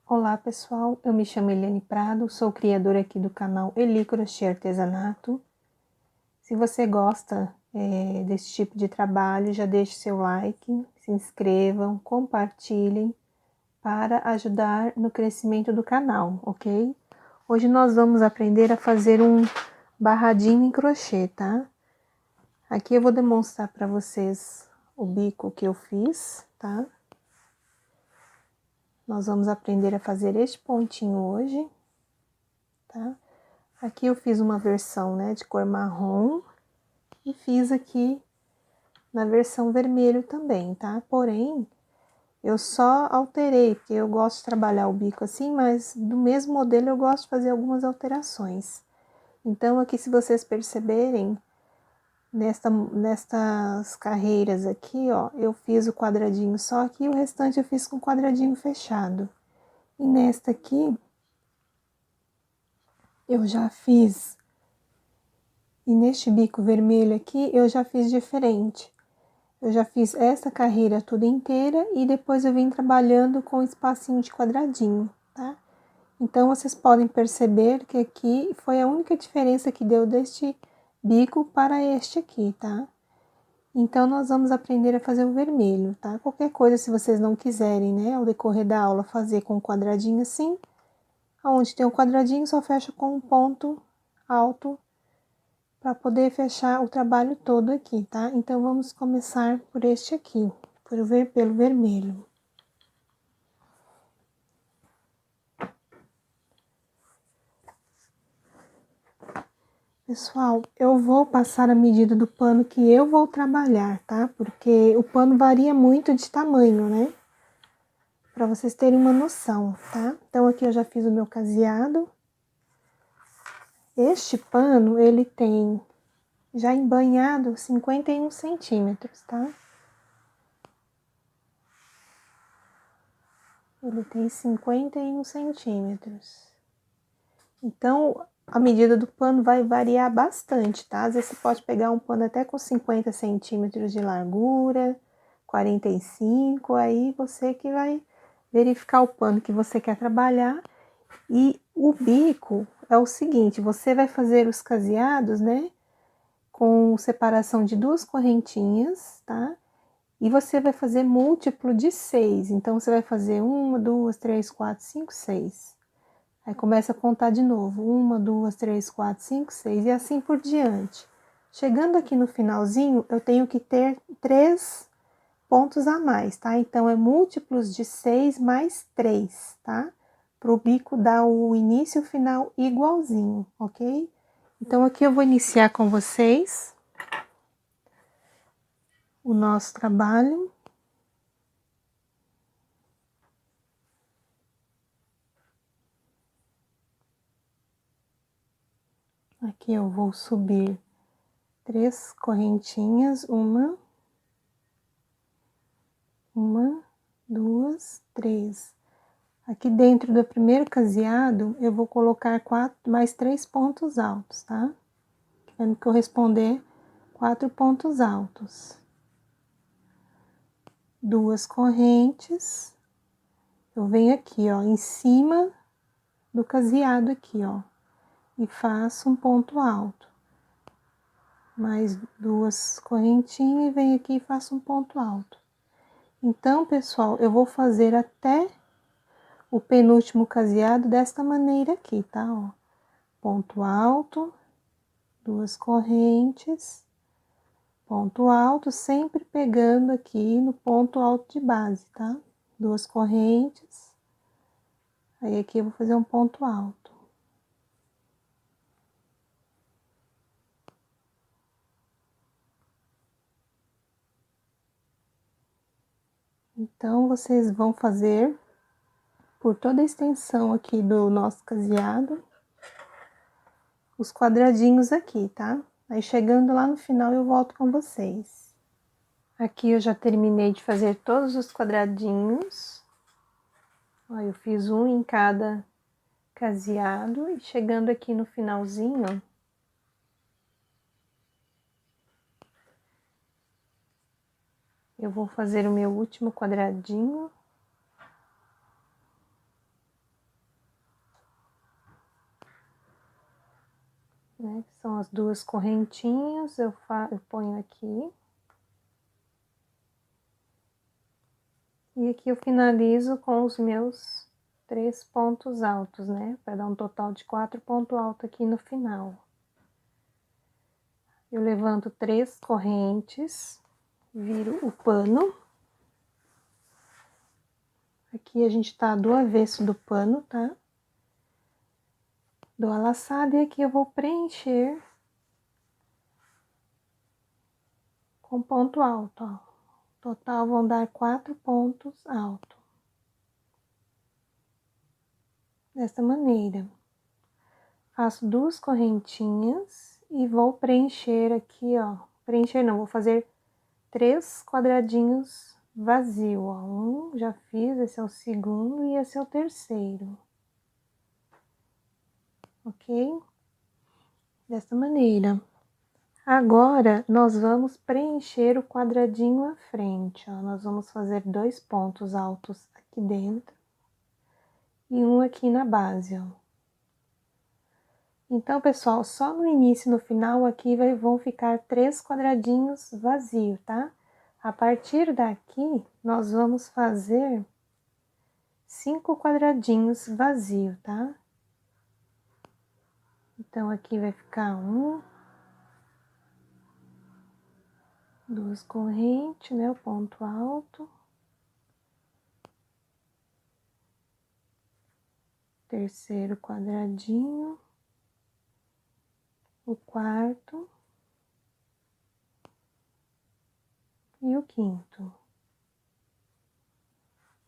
Olá pessoal, eu me chamo Eliane Prado, sou criadora aqui do canal Eli Crochê Artesanato. Se você gosta desse tipo de trabalho, já deixe seu like, se inscrevam, compartilhem para ajudar no crescimento do canal, ok? Hoje nós vamos aprender a fazer um barradinho em crochê, tá? Aqui eu vou demonstrar para vocês o bico que eu fiz, tá? Nós vamos aprender a fazer este pontinho hoje, tá? Aqui eu fiz uma versão, né, de cor marrom e fiz aqui na versão vermelho também, tá? Porém, eu só alterei, porque eu gosto de trabalhar o bico assim, mas do mesmo modelo eu gosto de fazer algumas alterações. Então, aqui, se vocês perceberem, nestas carreiras aqui, ó, eu fiz o quadradinho só aqui, o restante eu fiz com quadradinho fechado. E nesta aqui, eu já fiz, e neste bico vermelho aqui, eu já fiz diferente. Eu já fiz essa carreira toda inteira e depois eu vim trabalhando com espacinho de quadradinho, tá? Então, vocês podem perceber que aqui foi a única diferença que deu deste bico para este aqui, tá? Então, nós vamos aprender a fazer o vermelho, tá? Qualquer coisa, se vocês não quiserem, né, ao decorrer da aula, fazer com um quadradinho assim, aonde tem um quadradinho, só fecha com um ponto alto para poder fechar o trabalho todo aqui, tá? Então, vamos começar por este aqui, pelo vermelho. Pessoal, eu vou passar a medida do pano que eu vou trabalhar, tá? Porque o pano varia muito de tamanho, né? Para vocês terem uma noção, tá? Então, aqui eu já fiz o meu caseado. Este pano, ele tem já embanhado 51 centímetros, tá? Ele tem 51 centímetros. Então, a medida do pano vai variar bastante, tá? Às vezes você pode pegar um pano até com 50 centímetros de largura, 45, aí você que vai verificar o pano que você quer trabalhar. E o bico é o seguinte, você vai fazer os caseados, né? Com separação de 2 correntinhas, tá? E você vai fazer múltiplo de 6. Então, você vai fazer 1, 2, 3, 4, 5, 6. Aí começa a contar de novo. 1, 2, 3, 4, 5, 6 e assim por diante. Chegando aqui no finalzinho, eu tenho que ter 3 pontos a mais, tá? Então, é múltiplos de 6 mais 3, tá? Para o bico dar o início e o final igualzinho, ok? Então, aqui eu vou iniciar com vocês o nosso trabalho. Aqui eu vou subir 3 correntinhas, uma, 2, 3. Aqui dentro do primeiro caseado, eu vou colocar mais 3 pontos altos, tá? Vai me corresponder 4 pontos altos. 2 correntes. Eu venho aqui, ó, em cima do caseado aqui, ó, e faço um ponto alto. Mais 2 correntinhas e venho aqui e faço um ponto alto. Então, pessoal, eu vou fazer até o penúltimo caseado desta maneira aqui, tá? Ó, ponto alto, 2 correntes, ponto alto, sempre pegando aqui no ponto alto de base, tá? 2 correntes, aí aqui eu vou fazer um ponto alto. Então, vocês vão fazer por toda a extensão aqui do nosso caseado, os quadradinhos aqui, tá? Aí, chegando lá no final, eu volto com vocês. Aqui eu já terminei de fazer todos os quadradinhos. Ó, eu fiz um em cada caseado e chegando aqui no finalzinho, eu vou fazer o meu último quadradinho. né? Que são as duas correntinhas, eu ponho aqui. E aqui eu finalizo com os meus 3 pontos altos, né? Para dar um total de 4 pontos altos aqui no final. Eu levanto 3 correntes, viro o pano. Aqui a gente tá do avesso do pano, tá? Dou a laçada e aqui eu vou preencher com ponto alto, ó. Total vão dar 4 pontos altos. Dessa maneira. Faço 2 correntinhas e vou preencher aqui, ó. Preencher não, vou fazer 3 quadradinhos vazio, ó. Já fiz, esse é o segundo e esse é o terceiro. Ok? Dessa maneira. Agora, nós vamos preencher o quadradinho à frente, ó. Nós vamos fazer 2 pontos altos aqui dentro e um aqui na base, ó. Então, pessoal, só no início e no final aqui vão ficar 3 quadradinhos vazios, tá? A partir daqui, nós vamos fazer 5 quadradinhos vazios, tá? Então, aqui vai ficar 1, 2 correntes, né? O ponto alto. Terceiro quadradinho. O quarto. E o quinto.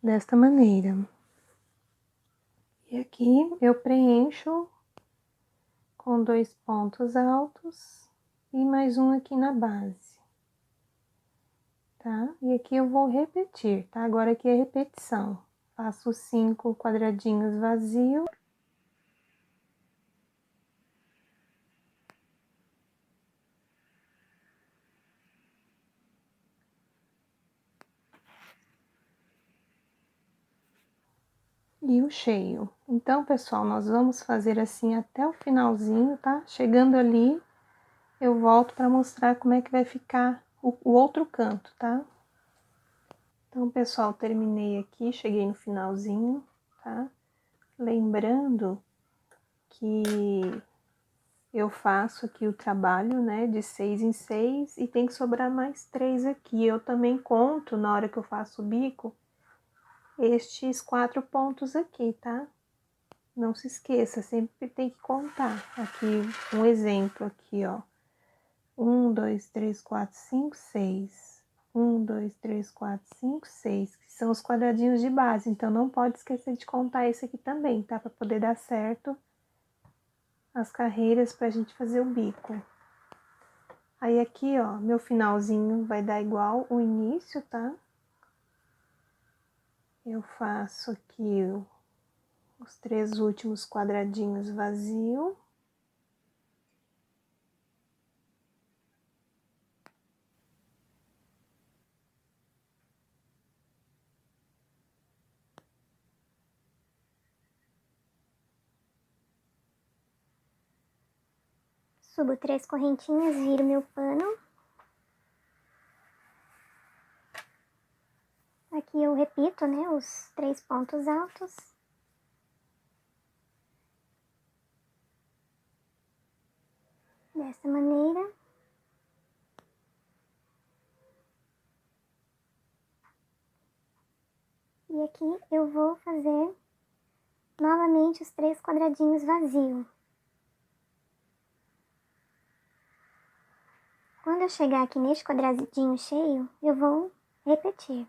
Desta maneira. E aqui eu preencho com 2 pontos altos e mais um aqui na base. Tá? E aqui eu vou repetir, tá? Agora aqui é repetição. Faço 5 quadradinhos vazios. E o cheio. Então, pessoal, nós vamos fazer assim até o finalzinho, tá? Chegando ali, eu volto para mostrar como é que vai ficar o outro canto, tá? Então, pessoal, terminei aqui, cheguei no finalzinho, tá? Lembrando que eu faço aqui o trabalho, né, de 6 em 6 e tem que sobrar mais 3 aqui. Eu também conto, na hora que eu faço o bico, estes 4 pontos aqui, tá? Não se esqueça, sempre tem que contar. Aqui, um exemplo aqui, ó. 1, 2, 3, 4, 5, 6. 1, 2, 3, 4, 5, 6, que são os quadradinhos de base. Então, não pode esquecer de contar esse aqui também, tá? Para poder dar certo as carreiras pra gente fazer o bico. Aí, aqui, ó, meu finalzinho vai dar igual o início, tá? Eu faço aqui os 3 últimos quadradinhos vazio. Subo 3 correntinhas, viro meu pano. Aqui eu repito, né, os 3 pontos altos. Dessa maneira. E aqui eu vou fazer novamente os 3 quadradinhos vazios. Quando eu chegar aqui neste quadradinho cheio, eu vou repetir.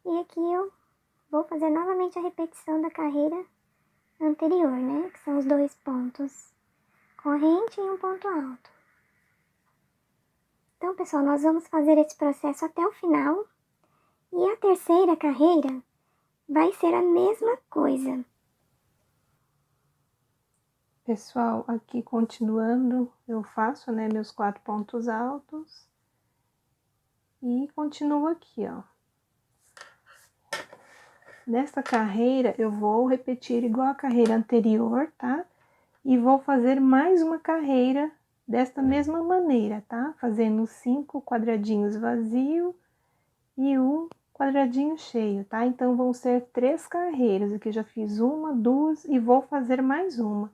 E aqui eu vou fazer novamente a repetição da carreira anterior, né? Que são os 2 pontos corrente e um ponto alto. Então, pessoal, nós vamos fazer esse processo até o final. E a terceira carreira vai ser a mesma coisa. Pessoal, aqui continuando, eu faço, né, meus 4 pontos altos. E continuo aqui, ó. Nesta carreira, eu vou repetir igual a carreira anterior, tá? E vou fazer mais uma carreira desta mesma maneira, tá? Fazendo 5 quadradinhos vazios e um quadradinho cheio, tá? Então, vão ser 3 carreiras. Aqui eu já fiz uma, duas e vou fazer mais uma.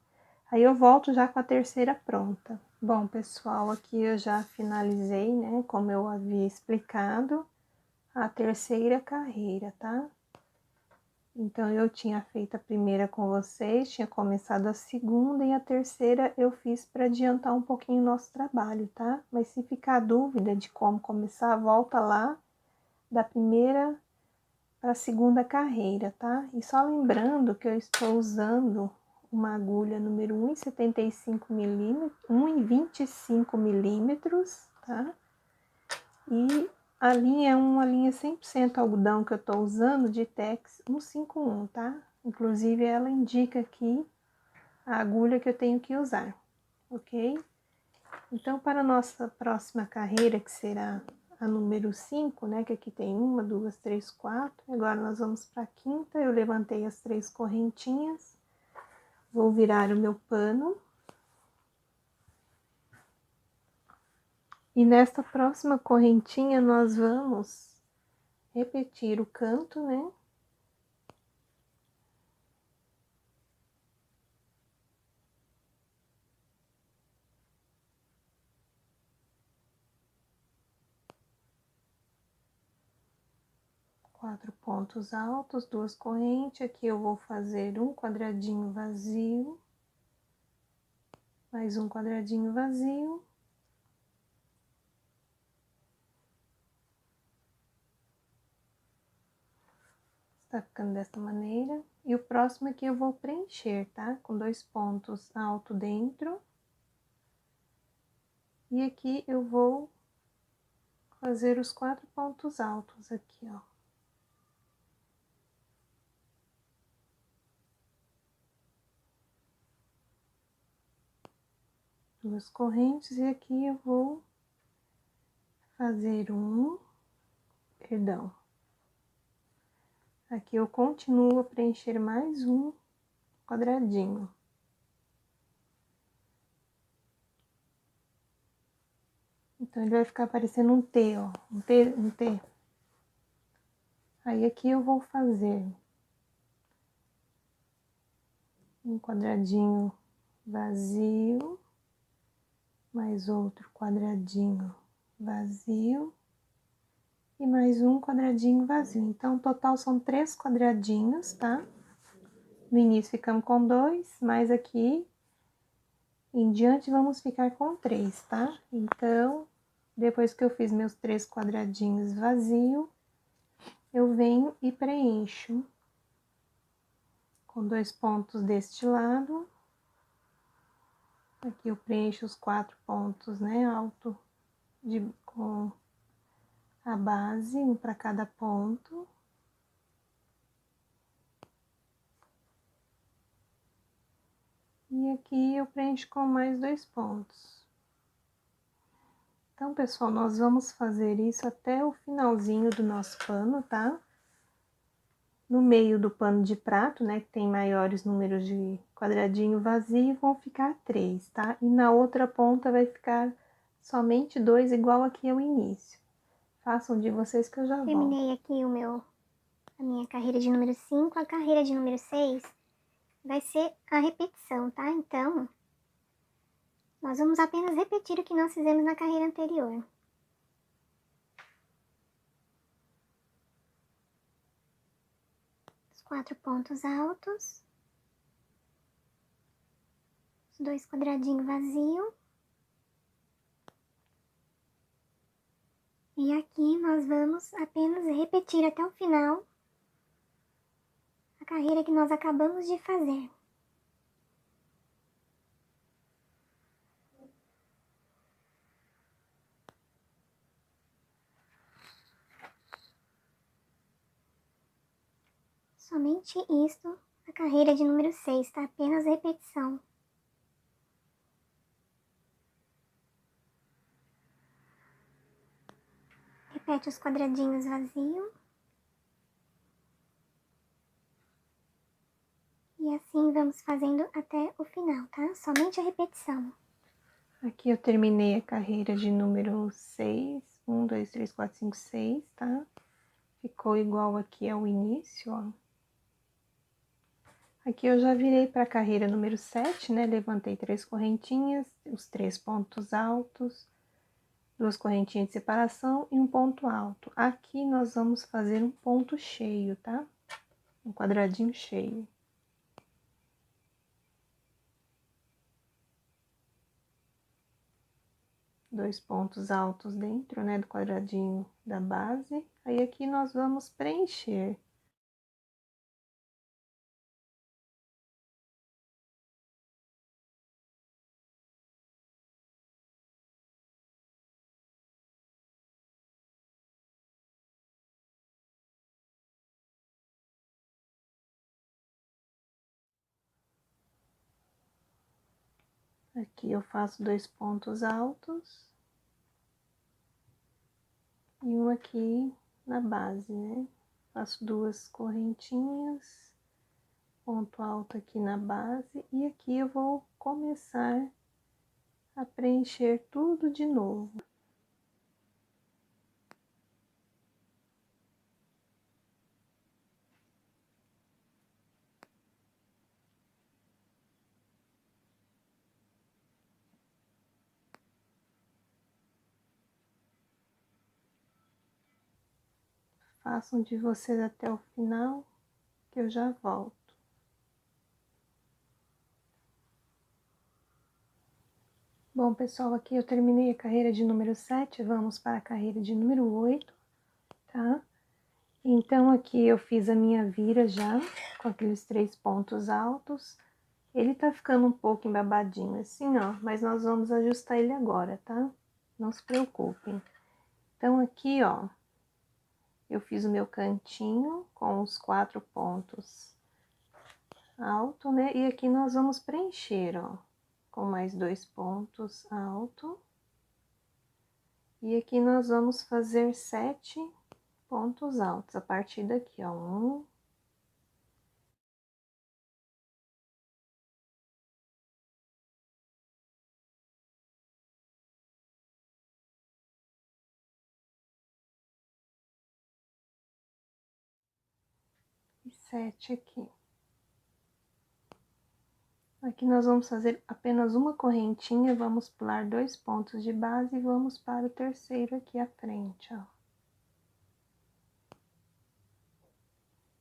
Aí, eu volto já com a terceira pronta. Bom, pessoal, aqui eu já finalizei, né? Como eu havia explicado, a terceira carreira, tá? Então, eu tinha feito a primeira com vocês, tinha começado a segunda e a terceira eu fiz para adiantar um pouquinho o nosso trabalho, tá? Mas se ficar dúvida de como começar, volta lá da primeira para a segunda carreira, tá? E só lembrando que eu estou usando uma agulha número 1,75 milímetros, 1,25 milímetros, tá? E a linha é uma linha 100% algodão que eu tô usando de Tex 151, tá? Inclusive, ela indica aqui a agulha que eu tenho que usar, ok? Então, para a nossa próxima carreira, que será a número 5, né? Que aqui tem 1, 2, 3, 4. Agora, nós vamos para a quinta. Eu levantei as 3 correntinhas. Vou virar o meu pano. E nesta próxima correntinha, nós vamos repetir o canto, né? Quatro pontos altos, 2 correntes. Aqui eu vou fazer um quadradinho vazio, mais um quadradinho vazio. Tá ficando dessa maneira. E o próximo aqui eu vou preencher, tá? Com 2 pontos altos dentro. E aqui eu vou fazer os 4 pontos altos aqui, ó. Duas correntes e aqui eu vou fazer perdão. Aqui eu continuo a preencher mais um quadradinho. Então, ele vai ficar parecendo um T, ó, um T. Aí, aqui eu vou fazer um quadradinho vazio, mais outro quadradinho vazio e mais um quadradinho vazio. Então, o total são 3 quadradinhos, tá? No início ficamos com 2, mas aqui em diante vamos ficar com 3, tá? Então, depois que eu fiz meus 3 quadradinhos vazios, eu venho e preencho com 2 pontos deste lado. Aqui eu preencho os 4 pontos, né, alto com a base, um para cada ponto. E aqui eu preencho com mais 2 pontos. Então, pessoal, nós vamos fazer isso até o finalzinho do nosso pano, tá? No meio do pano de prato, né, que tem maiores números de quadradinho vazio, vão ficar 3, tá? E na outra ponta vai ficar somente 2, igual aqui ao início. Façam de vocês que eu já volto. Terminei aqui a minha carreira de número 5. A carreira de número 6 vai ser a repetição, tá? Então, nós vamos apenas repetir o que nós fizemos na carreira anterior. Os 4 pontos altos. Os 2 quadradinhos vazios. E aqui nós vamos apenas repetir até o final a carreira que nós acabamos de fazer. Somente isto, a carreira de número 6, tá? Apenas repetição. Repete os quadradinhos vazios. assim vamos fazendo até o final, tá? Somente a repetição. Aqui eu terminei a carreira de número 6, 1, 2, 3, 4, 5, 6, tá? Ficou igual aqui ao início, ó. Aqui eu já virei para a carreira número 7, né? Levantei 3 correntinhas, os 3 pontos altos, 2 correntinhas de separação e um ponto alto. Aqui nós vamos fazer um ponto cheio, tá? Um quadradinho cheio. Dois pontos altos dentro, né, do quadradinho da base. Aí aqui nós vamos preencher. Aqui eu faço 2 pontos altos e um aqui na base, né? Faço 2 correntinhas, ponto alto aqui na base e aqui eu vou começar a preencher tudo de novo. Façam de vocês até o final, que eu já volto. Bom, pessoal, aqui eu terminei a carreira de número 7, vamos para a carreira de número 8, tá? Então, aqui eu fiz a minha vira já, com aqueles 3 pontos altos. Ele tá ficando um pouco embabadinho assim, ó, mas nós vamos ajustar ele agora, tá? Não se preocupem. Então, aqui, ó, eu fiz o meu cantinho com os 4 pontos alto, né? E aqui nós vamos preencher, ó, com mais 2 pontos alto. E aqui nós vamos fazer 7 pontos altos, a partir daqui, ó, 1, e 7 aqui. Aqui nós vamos fazer apenas uma correntinha, vamos pular 2 pontos de base e vamos para o terceiro aqui à frente, ó.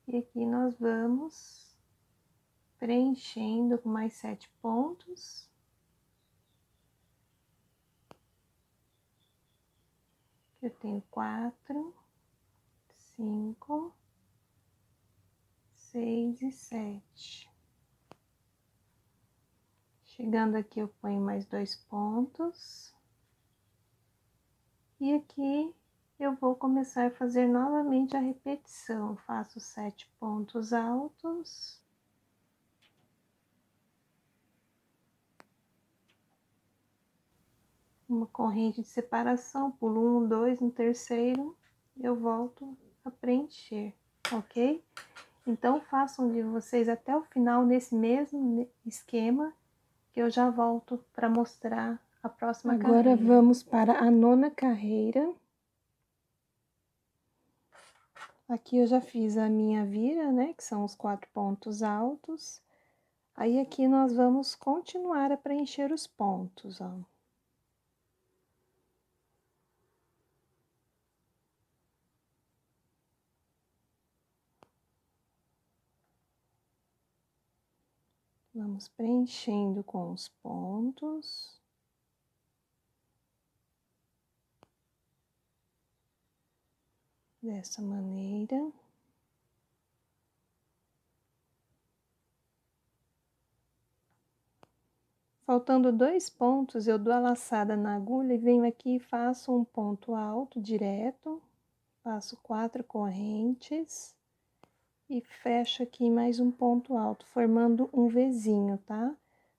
E aqui nós vamos preenchendo com mais 7 pontos. Aqui eu tenho 4, 5, 6 e 7. Chegando aqui, eu ponho mais 2 pontos. E aqui eu vou começar a fazer novamente a repetição. Faço 7 pontos altos. Uma corrente de separação, pulo 1, 2, no terceiro, eu volto a preencher, ok? Então, façam de vocês até o final nesse mesmo esquema, que eu já volto para mostrar a próxima carreira. Agora, vamos para a 9ª carreira. Aqui eu já fiz a minha vira, né, que são os 4 pontos altos. Aí, aqui nós vamos continuar a preencher os pontos, ó. Vamos preenchendo com os pontos. Dessa maneira. Faltando 2 pontos, eu dou a laçada na agulha e venho aqui e faço um ponto alto direto. Passo 4 correntes. E fecho aqui mais um ponto alto, formando um Vzinho, tá?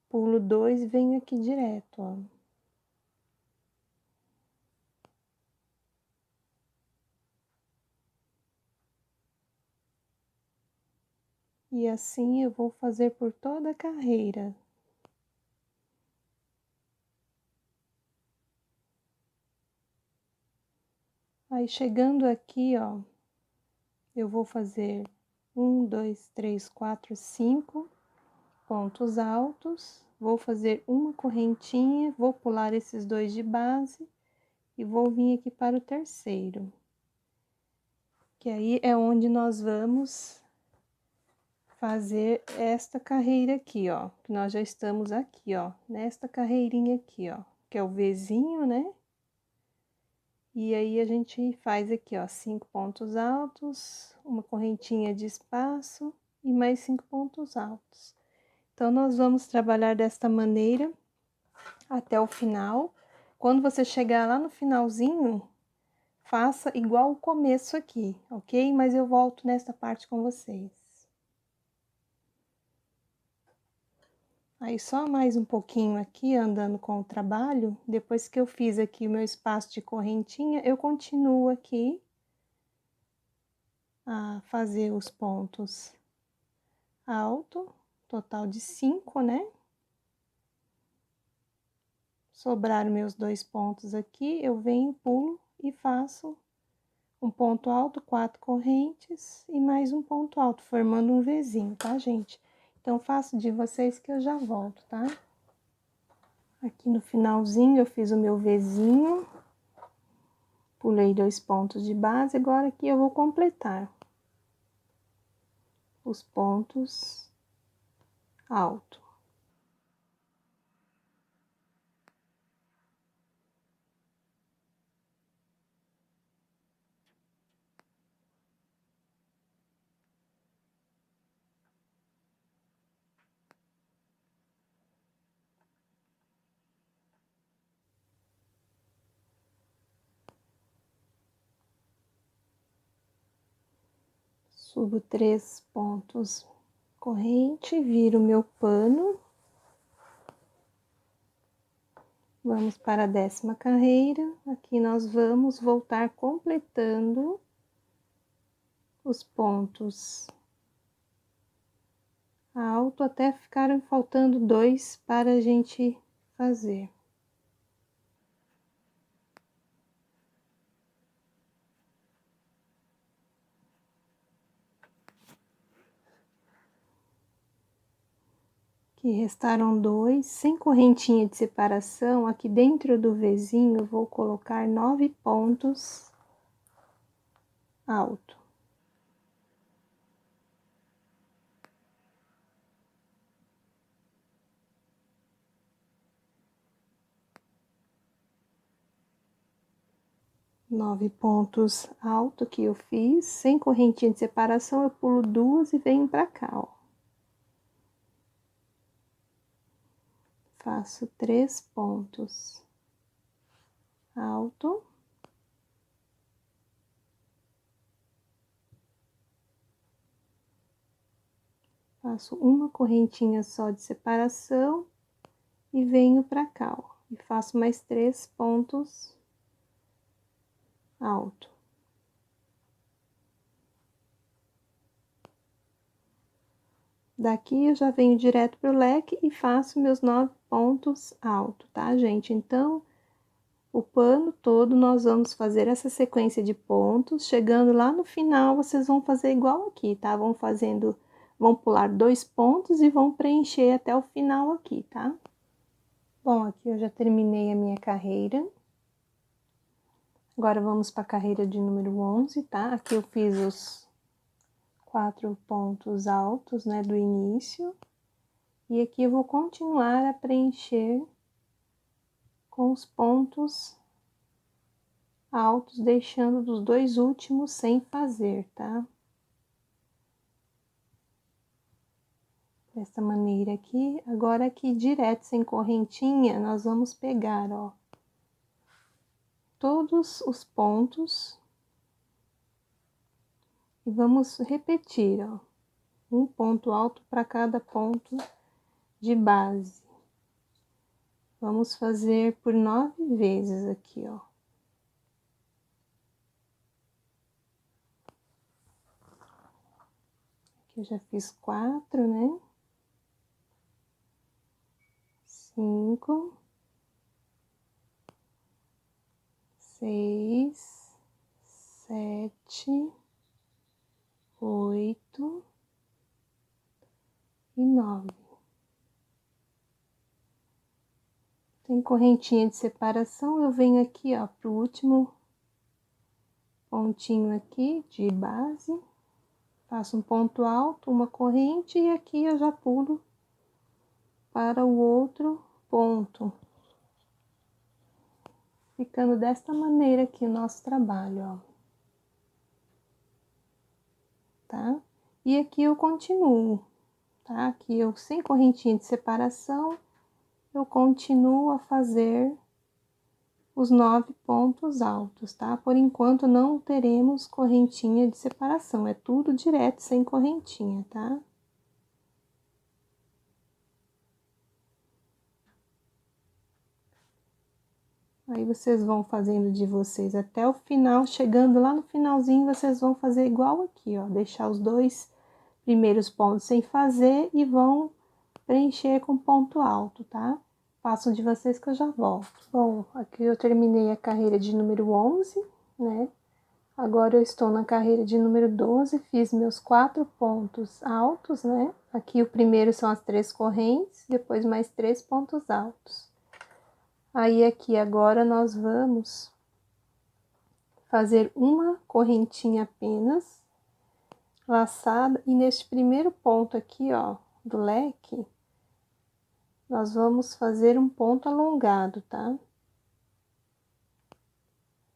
Pulo 2 e venho aqui direto, ó. E assim eu vou fazer por toda a carreira. Aí, chegando aqui, ó, eu vou fazer 1, 2, 3, 4, 5 pontos altos, vou fazer uma correntinha, vou pular esses dois de base e vou vir aqui para o terceiro, que aí é onde nós vamos fazer esta carreira aqui, ó, que nós já estamos aqui, ó, nesta carreirinha aqui, ó, que é o Vzinho, né? E aí a gente faz aqui, ó, 5 pontos altos, uma correntinha de espaço e mais 5 pontos altos. Então, nós vamos trabalhar desta maneira até o final. Quando você chegar lá no finalzinho, faça igual o começo aqui, ok? Mas eu volto nessa parte com vocês. Aí, só mais um pouquinho aqui, andando com o trabalho. Depois que eu fiz aqui o meu espaço de correntinha, eu continuo aqui a fazer os pontos alto, total de 5, né? Sobraram meus 2 pontos aqui, eu venho, pulo e faço um ponto alto, 4 correntes e mais um ponto alto, formando um Vzinho, tá, gente? Então, faço de vocês que eu já volto, tá? Aqui no finalzinho eu fiz o meu Vzinho, pulei 2 pontos de base, agora aqui eu vou completar os pontos altos. Subo 3 pontos corrente, viro meu pano. Vamos para a 10ª carreira, aqui nós vamos voltar completando os pontos alto até ficarem faltando 2 para a gente fazer. Aqui restaram 2, sem correntinha de separação, aqui dentro do Vzinho eu vou colocar 9 pontos alto. Nove pontos alto que eu fiz, sem correntinha de separação, eu pulo 2 e venho pra cá, ó. Faço 3 pontos alto. Faço uma correntinha só de separação e venho pra cá, ó. E faço mais 3 pontos alto. Daqui eu já venho direto pro leque e faço meus 9 pontos alto, tá, gente? Então, o pano todo nós vamos fazer essa sequência de pontos. Chegando lá no final, vocês vão fazer igual aqui, tá? Vão pular 2 pontos e vão preencher até o final aqui, tá? Bom, aqui eu já terminei a minha carreira. Agora, vamos para a carreira de número 11, tá? Aqui eu fiz os 4 pontos altos, né, do início. E aqui eu vou continuar a preencher com os pontos altos, deixando dos 2 últimos sem fazer, tá? Dessa maneira aqui. Agora, aqui direto, sem correntinha, nós vamos pegar, ó, todos os pontos e vamos repetir, ó, um ponto alto para cada ponto de base. Vamos fazer por 9 vezes aqui, ó. Aqui eu já fiz 4, né? 5, 6, 7, 8 e 9. Tem correntinha de separação, eu venho aqui, ó, pro último pontinho aqui de base, faço um ponto alto, uma corrente, e aqui eu já pulo para o outro ponto. Ficando desta maneira aqui o nosso trabalho, ó. Tá? E aqui eu continuo, tá? Aqui eu, sem correntinha de separação, eu continuo a fazer os 9 pontos altos, tá? Por enquanto não teremos correntinha de separação, é tudo direto, sem correntinha, tá? Aí vocês vão fazendo de vocês até o final, chegando lá no finalzinho, vocês vão fazer igual aqui, ó, deixar os 2 primeiros pontos sem fazer e vão preencher com ponto alto, tá? Façam de vocês que eu já volto. Bom, aqui eu terminei a carreira de número 11, né? Agora eu estou na carreira de número 12, fiz meus 4 pontos altos, né? Aqui o primeiro são as 3 correntes, depois mais 3 pontos altos. Aí aqui agora nós vamos fazer uma correntinha apenas, laçada, e neste primeiro ponto aqui, ó, do leque, nós vamos fazer um ponto alongado, tá?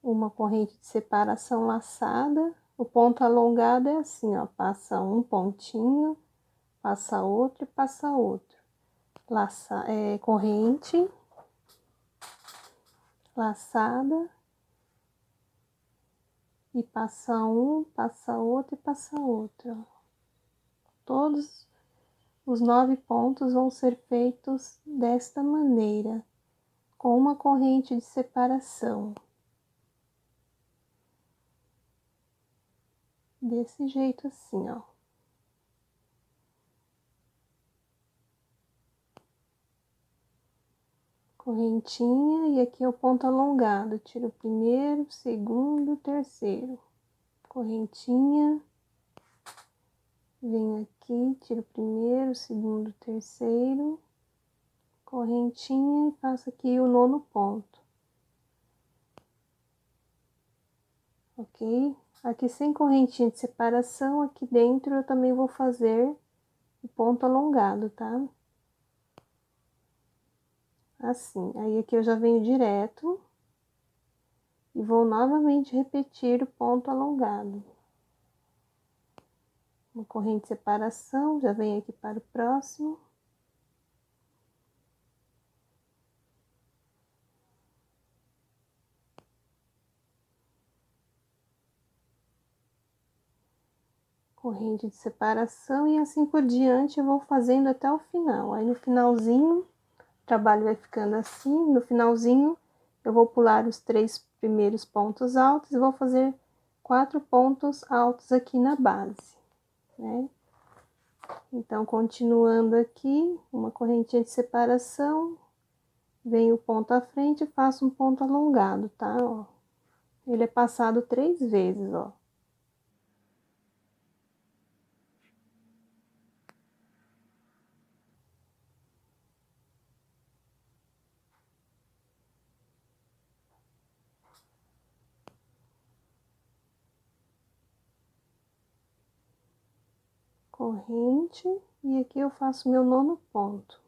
Uma corrente de separação laçada, o ponto alongado é assim, ó, passa um pontinho, passa outro e passa outro. Laça, corrente, laçada, e passa um, passa outro e passa outro. Todos os 9 pontos vão ser feitos desta maneira, com uma corrente de separação. Desse jeito assim, ó. Correntinha, e aqui é o ponto alongado, tiro o primeiro, segundo, terceiro. Correntinha, venho aqui, tiro o primeiro, segundo, terceiro. Correntinha e faço aqui o 9º ponto. Ok? Aqui sem correntinha de separação, aqui dentro eu também vou fazer o ponto alongado, tá? Assim, aí aqui eu já venho direto e vou novamente repetir o ponto alongado. Uma corrente de separação, já venho aqui para o próximo. Corrente de separação e assim por diante eu vou fazendo até o final. Aí no finalzinho, o trabalho vai ficando assim, no finalzinho eu vou pular os 3 primeiros pontos altos e vou fazer 4 pontos altos aqui na base, né? Então, continuando aqui, uma correntinha de separação, venho o ponto à frente e faço um ponto alongado, tá? Ó, ele é passado 3 vezes, ó. Corrente, e aqui eu faço meu 9º ponto.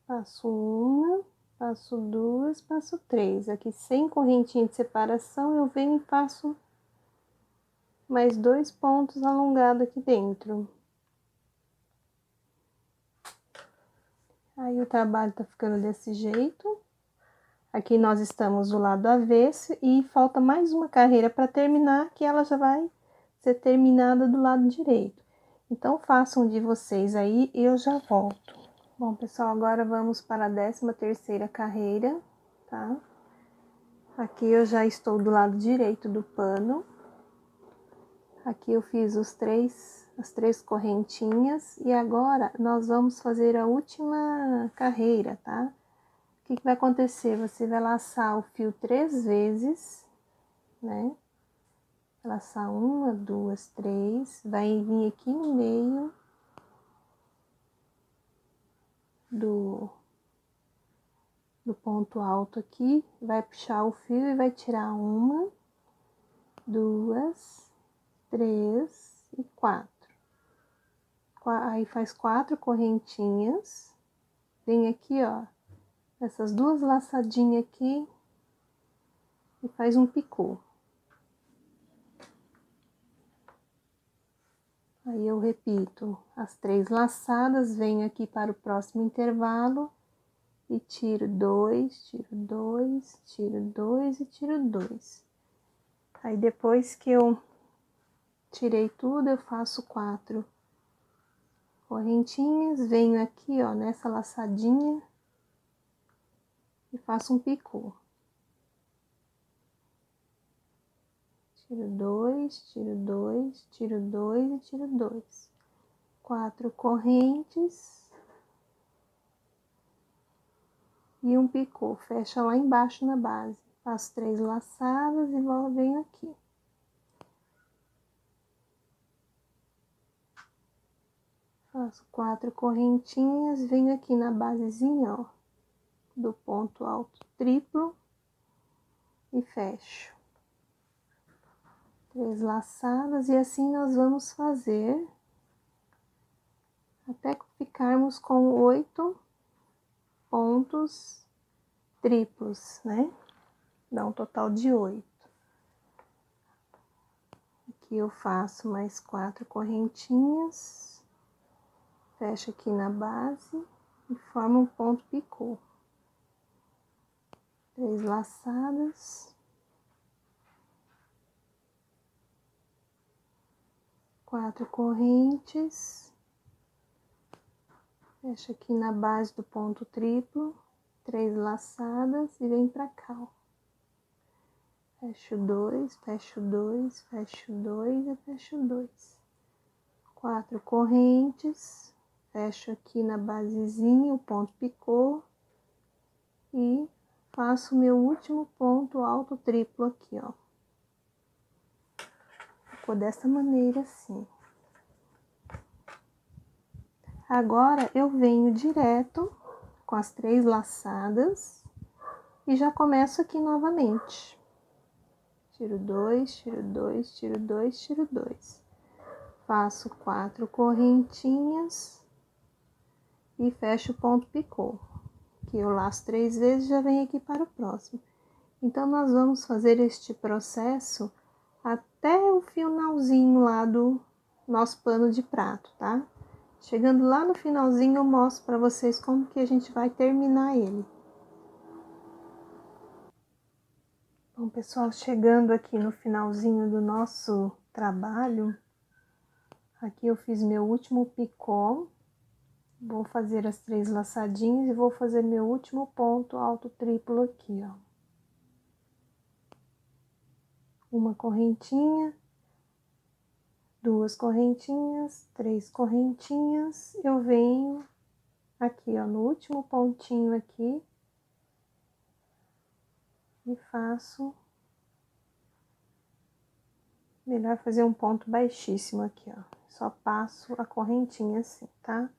Passo uma, passo 2, passo 3. Aqui sem correntinha de separação, eu venho e faço mais 2 pontos alongados aqui dentro. Aí o trabalho tá ficando desse jeito. Aqui nós estamos do lado avesso e falta mais uma carreira para terminar, que ela já vai ser terminada do lado direito. Então, façam de vocês aí e eu já volto. Bom, pessoal, agora vamos para a 13ª carreira, tá? Aqui eu já estou do lado direito do pano. Aqui eu fiz as três correntinhas e agora nós vamos fazer a última carreira, tá? O que vai acontecer? Você vai laçar o fio 3 vezes, né? Laçar 1, 2, 3, vai vir aqui no meio do ponto alto aqui, vai puxar o fio e vai tirar 1, 2, 3 e 4. Aí faz 4 correntinhas, vem aqui, ó, essas duas laçadinhas aqui e faz um picô. Aí eu repito as 3 laçadas, venho aqui para o próximo intervalo e tiro 2, tiro 2, tiro 2 e tiro 2. Aí depois que eu tirei tudo, eu faço 4 correntinhas, venho aqui, ó, nessa laçadinha e faço um picô. Tiro 2, tiro 2, tiro 2 e tiro 2. 4 correntes e um picô. Fecha lá embaixo na base. Faço 3 laçadas e venho aqui. Faço 4 correntinhas, venho aqui na basezinha, ó, do ponto alto triplo e fecho. 3 laçadas e assim nós vamos fazer até ficarmos com 8 pontos triplos, né? Dá um total de 8. Aqui eu faço mais 4 correntinhas. Fecho aqui na base e formo um ponto picô. 3 laçadas. 4 correntes. Fecho aqui na base do ponto triplo. 3 laçadas e vem pra cá, ó. Fecho 2, fecho 2, fecho 2 e fecho 2. 4 correntes. Fecho aqui na basezinha o ponto picô e faço o meu último ponto alto triplo aqui, ó. Ficou dessa maneira assim. Agora eu venho direto com as 3 laçadas e já começo aqui novamente. Tiro 2, tiro 2, tiro 2, tiro 2. Faço 4 correntinhas e fecho o ponto picô, que eu laço 3 vezes e já venho aqui para o próximo. Então, nós vamos fazer este processo até o finalzinho lá do nosso pano de prato, tá? Chegando lá no finalzinho, eu mostro para vocês como que a gente vai terminar ele. Bom, pessoal, chegando aqui no finalzinho do nosso trabalho, aqui eu fiz meu último picô. Vou fazer as 3 laçadinhas e vou fazer meu último ponto alto triplo aqui, ó. Uma correntinha, 2 correntinhas, 3 correntinhas, eu venho aqui, ó, no último pontinho aqui e faço, melhor fazer um ponto baixíssimo aqui, ó, só passo a correntinha assim, tá?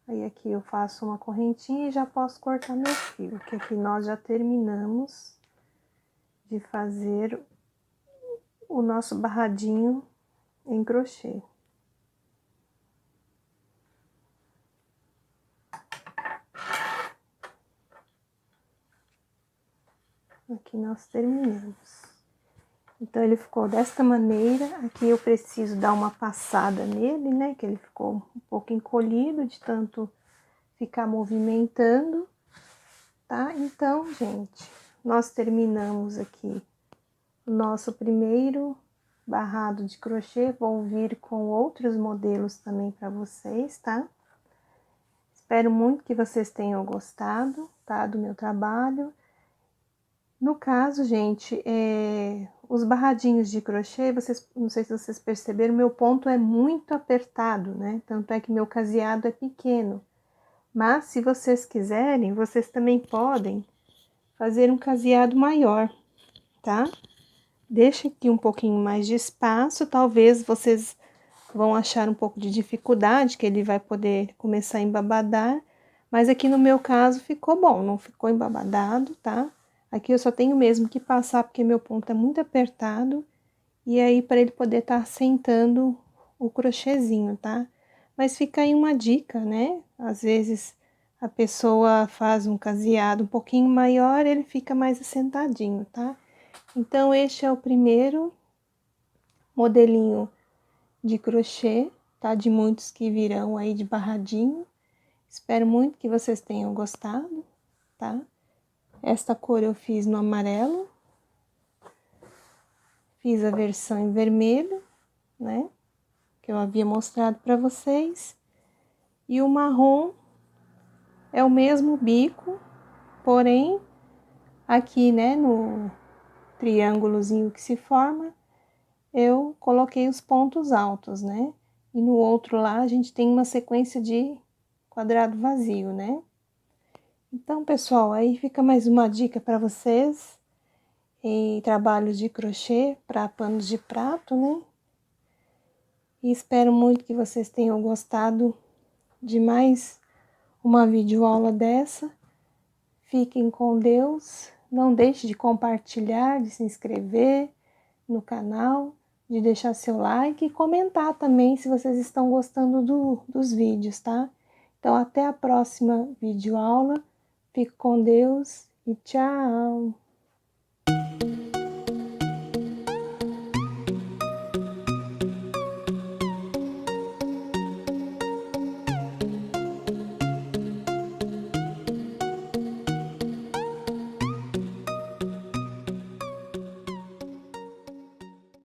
Aí aqui eu faço uma correntinha e já posso cortar meu fio, que aqui nós já terminamos de fazer o nosso barradinho em crochê. Aqui nós terminamos. Então, ele ficou desta maneira. Aqui eu preciso dar uma passada nele, né? Que ele ficou um pouco encolhido de tanto ficar movimentando, tá? Então, gente, nós terminamos aqui o nosso primeiro barrado de crochê. Vou vir com outros modelos também para vocês, tá? Espero muito que vocês tenham gostado, tá? Do meu trabalho. No caso, gente, os barradinhos de crochê, não sei se vocês perceberam, meu ponto é muito apertado, né? Tanto é que meu caseado é pequeno. Mas, se vocês quiserem, vocês também podem fazer um caseado maior, tá? Deixa aqui um pouquinho mais de espaço, talvez vocês vão achar um pouco de dificuldade, que ele vai poder começar a embabadar, mas aqui no meu caso ficou bom, não ficou embabadado, tá? Aqui eu só tenho mesmo que passar, porque meu ponto é muito apertado, e aí para ele poder estar sentando o crochêzinho, tá? Mas fica aí uma dica, né? Às vezes a pessoa faz um caseado um pouquinho maior, ele fica mais assentadinho, tá? Então, este é o primeiro modelinho de crochê, tá? De muitos que virão aí de barradinho. Espero muito que vocês tenham gostado, tá? Esta cor eu fiz no amarelo. Fiz a versão em vermelho, né? Que eu havia mostrado para vocês. E o marrom é o mesmo bico, porém, aqui, né, no triângulozinho que se forma, eu coloquei os pontos altos, né? E no outro lá, a gente tem uma sequência de quadrado vazio, né? Então, pessoal, aí fica mais uma dica para vocês em trabalhos de crochê para panos de prato, né? E espero muito que vocês tenham gostado de mais uma videoaula dessa. Fiquem com Deus. Não deixe de compartilhar, de se inscrever no canal, de deixar seu like e comentar também se vocês estão gostando dos vídeos, tá? Então, até a próxima videoaula. Fique com Deus e tchau!